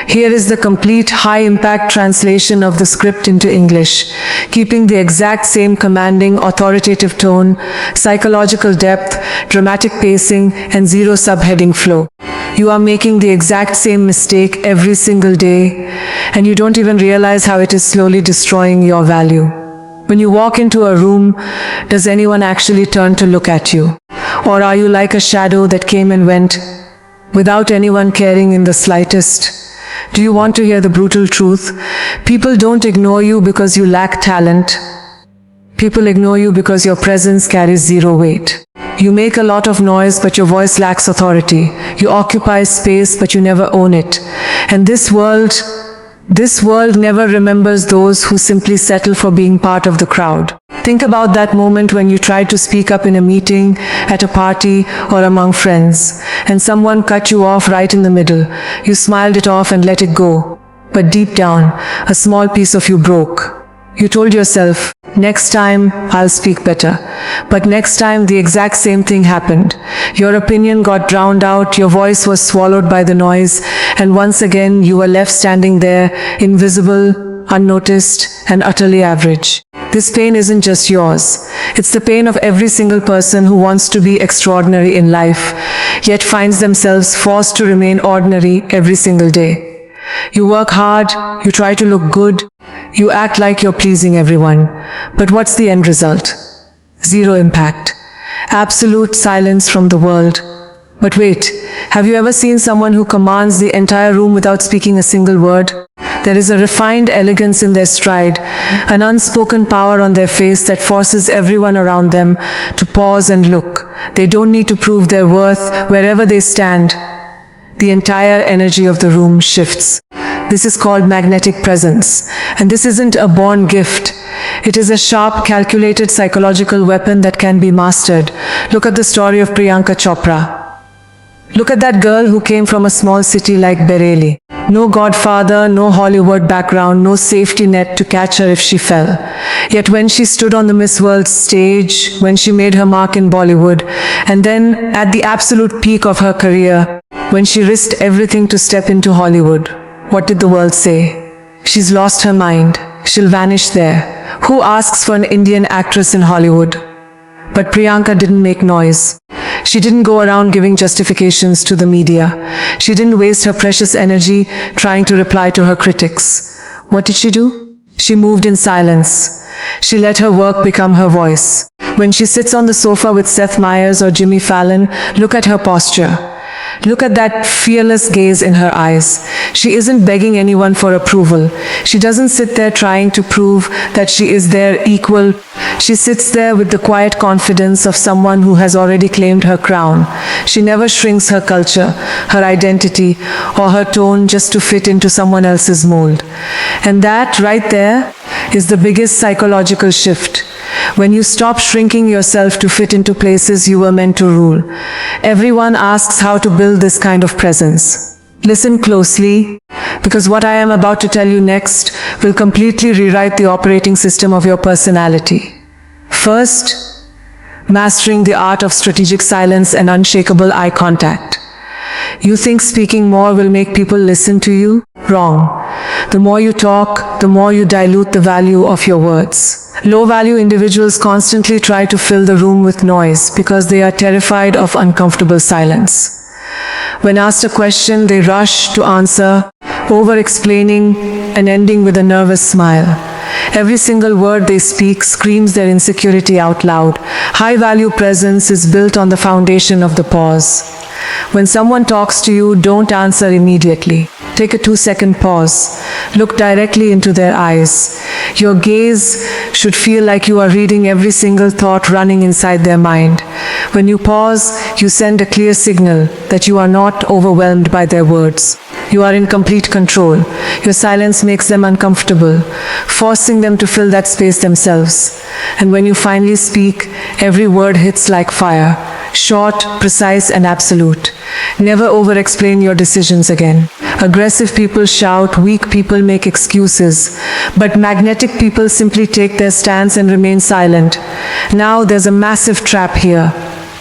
Here is the complete high-impact translation of the script into English, keeping the exact same commanding, authoritative tone, psychological depth, dramatic pacing, and zero subheading flow. You are making the exact same mistake every single day, and you don't even realize how it is slowly destroying your value. When you walk into a room, does anyone actually turn to look at you? Or are you like a shadow that came and went, without anyone caring in the slightest? Do you want to hear the brutal truth? People don't ignore you because you lack talent. People ignore you because your presence carries zero weight. You make a lot of noise, but your voice lacks authority. You occupy space, but you never own it. And this world never remembers those who simply settle for being part of the crowd. Think about that moment when you tried to speak up in a meeting, at a party, or among friends, and someone cut you off right in the middle. You smiled it off and let it go. But deep down, a small piece of you broke. You told yourself, next time, I'll speak better. But next time, the exact same thing happened. Your opinion got drowned out, your voice was swallowed by the noise, and once again, you were left standing there, invisible, unnoticed, and utterly average. This pain isn't just yours. It's the pain of every single person who wants to be extraordinary in life, yet finds themselves forced to remain ordinary every single day. You work hard, you try to look good, you act like you're pleasing everyone. But what's the end result? Zero impact. Absolute silence from the world. But wait, have you ever seen someone who commands the entire room without speaking a single word? There is a refined elegance in their stride, an unspoken power on their face that forces everyone around them to pause and look. They don't need to prove their worth wherever they stand. The entire energy of the room shifts. This is called magnetic presence. And this isn't a born gift. It is a sharp, calculated psychological weapon that can be mastered. Look at the story of Priyanka Chopra. Look at that girl who came from a small city like Bareilly. No godfather, no Hollywood background, no safety net to catch her if she fell. Yet when she stood on the Miss World stage, when she made her mark in Bollywood, and then at the absolute peak of her career, when she risked everything to step into Hollywood, what did the world say? She's lost her mind. She'll vanish there. Who asks for an Indian actress in Hollywood? But Priyanka didn't make noise. She didn't go around giving justifications to the media. She didn't waste her precious energy trying to reply to her critics. What did she do? She moved in silence. She let her work become her voice. When she sits on the sofa with Seth Meyers or Jimmy Fallon, look at her posture. Look at that fearless gaze in her eyes. She isn't begging anyone for approval. She doesn't sit there trying to prove that she is their equal. She sits there with the quiet confidence of someone who has already claimed her crown. She never shrinks her culture, her identity, or her tone just to fit into someone else's mold. And that, right there, is the biggest psychological shift. When you stop shrinking yourself to fit into places you were meant to rule. Everyone asks how to build this kind of presence. Listen closely, because what I am about to tell you next will completely rewrite the operating system of your personality. First, mastering the art of strategic silence and unshakable eye contact. You think speaking more will make people listen to you? Wrong. The more you talk, the more you dilute the value of your words. Low-value individuals constantly try to fill the room with noise because they are terrified of uncomfortable silence. When asked a question, they rush to answer, over-explaining and ending with a nervous smile. Every single word they speak screams their insecurity out loud. High-value presence is built on the foundation of the pause. When someone talks to you, don't answer immediately. Take a 2-second pause. Look directly into their eyes. Your gaze should feel like you are reading every single thought running inside their mind. When you pause, you send a clear signal that you are not overwhelmed by their words. You are in complete control. Your silence makes them uncomfortable, forcing them to fill that space themselves. And when you finally speak, every word hits like fire. Short, precise, and absolute. Never over-explain your decisions again. Aggressive people shout, weak people make excuses, but magnetic people simply take their stance and remain silent. Now there's a massive trap here.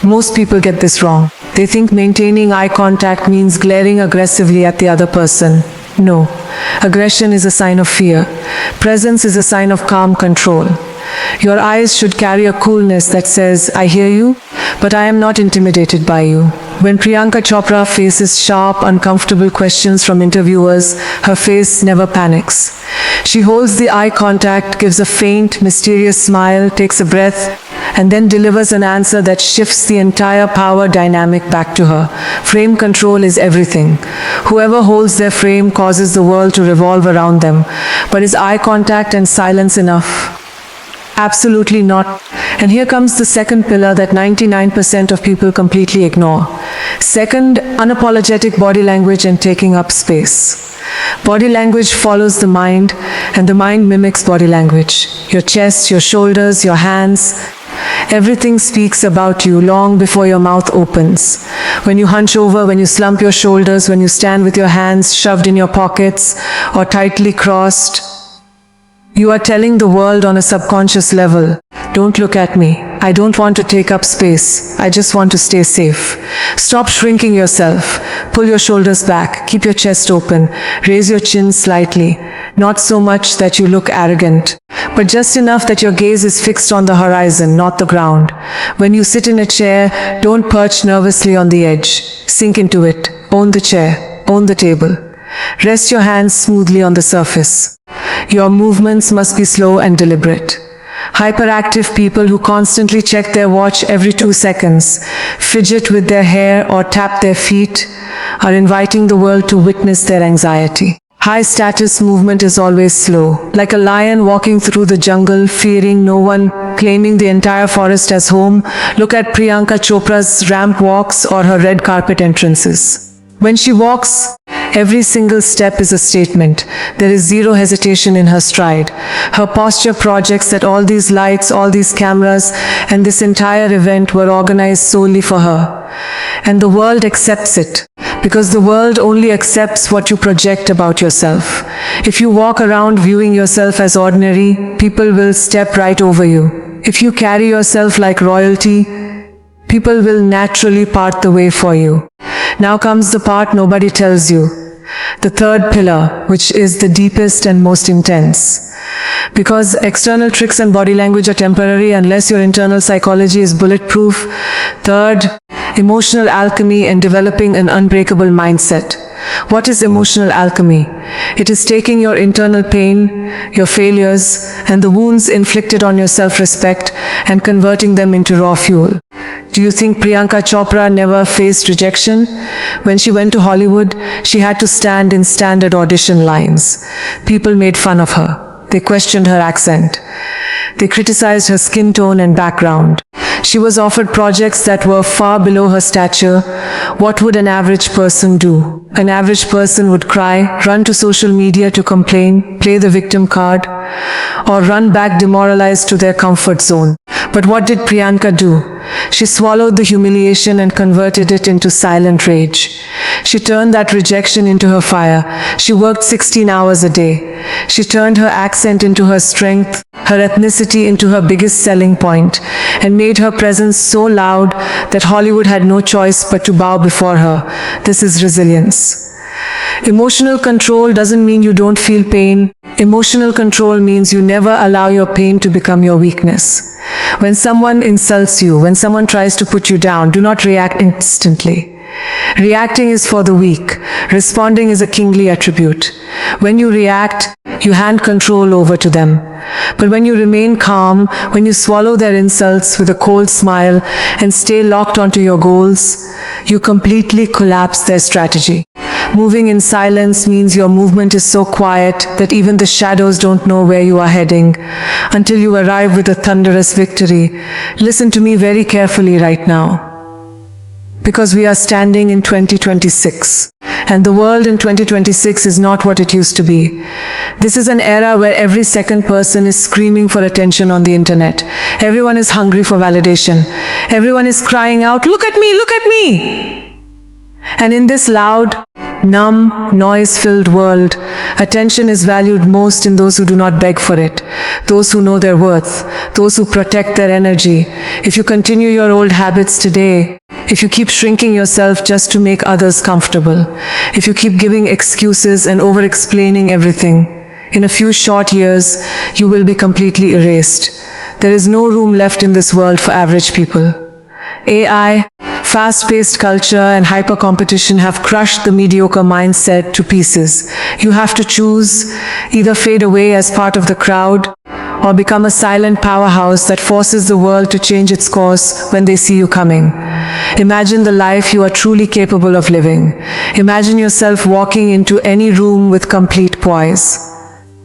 Most people get this wrong. They think maintaining eye contact means glaring aggressively at the other person. No. Aggression is a sign of fear. Presence is a sign of calm control. Your eyes should carry a coolness that says, I hear you, but I am not intimidated by you. When Priyanka Chopra faces sharp, uncomfortable questions from interviewers, her face never panics. She holds the eye contact, gives a faint, mysterious smile, takes a breath, and then delivers an answer that shifts the entire power dynamic back to her. Frame control is everything. Whoever holds their frame causes the world to revolve around them. But is eye contact and silence enough? Absolutely not. And here comes the second pillar that 99% of people completely ignore. Second, unapologetic body language and taking up space. Body language follows the mind, and the mind mimics body language. Your chest, your shoulders, your hands, everything speaks about you long before your mouth opens. When you hunch over, when you slump your shoulders, when you stand with your hands shoved in your pockets or tightly crossed, you are telling the world on a subconscious level, don't look at me. I don't want to take up space. I just want to stay safe. Stop shrinking yourself. Pull your shoulders back. Keep your chest open. Raise your chin slightly. Not so much that you look arrogant, but just enough that your gaze is fixed on the horizon, not the ground. When you sit in a chair, don't perch nervously on the edge. Sink into it. Own the chair. Own the table. Rest your hands smoothly on the surface. Your movements must be slow and deliberate. Hyperactive people who constantly check their watch every 2 seconds, fidget with their hair or tap their feet, are inviting the world to witness their anxiety. High-status movement is always slow, like a lion walking through the jungle, fearing no one, claiming the entire forest as home. Look at Priyanka Chopra's ramp walks or her red carpet entrances. When she walks, every single step is a statement. There is zero hesitation in her stride. Her posture projects that all these lights, all these cameras, and this entire event were organized solely for her. And the world accepts it, because the world only accepts what you project about yourself. If you walk around viewing yourself as ordinary, people will step right over you. If you carry yourself like royalty, people will naturally part the way for you. Now comes the part nobody tells you. The third pillar, which is the deepest and most intense. Because external tricks and body language are temporary unless your internal psychology is bulletproof. Third, emotional alchemy and developing an unbreakable mindset. What is emotional alchemy? It is taking your internal pain, your failures, and the wounds inflicted on your self-respect and converting them into raw fuel. Do you think Priyanka Chopra never faced rejection? When she went to Hollywood, she had to stand in standard audition lines. People made fun of her. They questioned her accent. They criticized her skin tone and background. She was offered projects that were far below her stature. What would an average person do? An average person would cry, run to social media to complain, play the victim card, or run back demoralized to their comfort zone. But what did Priyanka do? She swallowed the humiliation and converted it into silent rage. She turned that rejection into her fire. She worked 16 hours a day. She turned her accent into her strength, her ethnicity into her biggest selling point, and made her presence so loud that Hollywood had no choice but to bow before her. This is resilience. Emotional control doesn't mean you don't feel pain. Emotional control means you never allow your pain to become your weakness. When someone insults you, when someone tries to put you down, do not react instantly. Reacting is for the weak. Responding is a kingly attribute. When you react, you hand control over to them. But when you remain calm, when you swallow their insults with a cold smile and stay locked onto your goals, you completely collapse their strategy. Moving in silence means your movement is so quiet that even the shadows don't know where you are heading until you arrive with a thunderous victory. Listen to me very carefully right now, because we are standing in 2026. And the world in 2026 is not what it used to be. This is an era where every second person is screaming for attention on the internet. Everyone is hungry for validation. Everyone is crying out, "Look at me, look at me!" And in this loud, numb, noise-filled world, attention is valued most in those who do not beg for it, those who know their worth, those who protect their energy. If you continue your old habits today, if you keep shrinking yourself just to make others comfortable, if you keep giving excuses and over-explaining everything, in a few short years, you will be completely erased. There is no room left in this world for average people. AI, fast-paced culture, and hyper-competition have crushed the mediocre mindset to pieces. You have to choose: either fade away as part of the crowd, or become a silent powerhouse that forces the world to change its course when they see you coming. Imagine the life you are truly capable of living. Imagine yourself walking into any room with complete poise.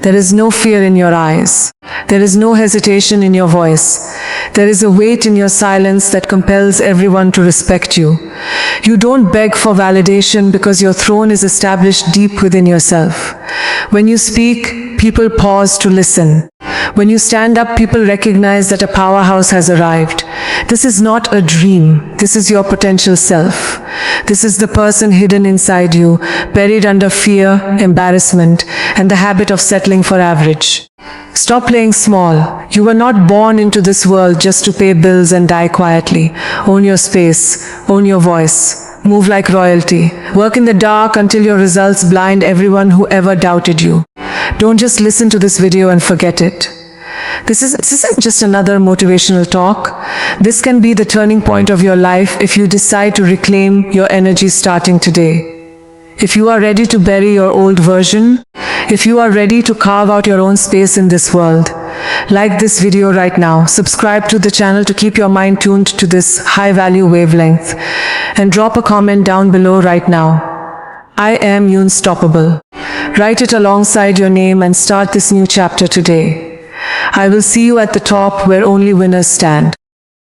There is no fear in your eyes. There is no hesitation in your voice. There is a weight in your silence that compels everyone to respect you. You don't beg for validation because your throne is established deep within yourself. When you speak, people pause to listen. When you stand up, people recognize that a powerhouse has arrived. This is not a dream. This is your potential self. This is the person hidden inside you, buried under fear, embarrassment, and the habit of settling for average. Stop playing small. You were not born into this world just to pay bills and die quietly. Own your space. Own your voice. Move like royalty. Work in the dark until your results blind everyone who ever doubted you. Don't just listen to this video and forget it. This isn't just another motivational talk. This can be the turning point of your life if you decide to reclaim your energy starting today. If you are ready to bury your old version, if you are ready to carve out your own space in this world, like this video right now, subscribe to the channel to keep your mind tuned to this high-value wavelength, and drop a comment down below right now. I am Unstoppable. Write it alongside your name and start this new chapter today. I will see you at the top where only winners stand.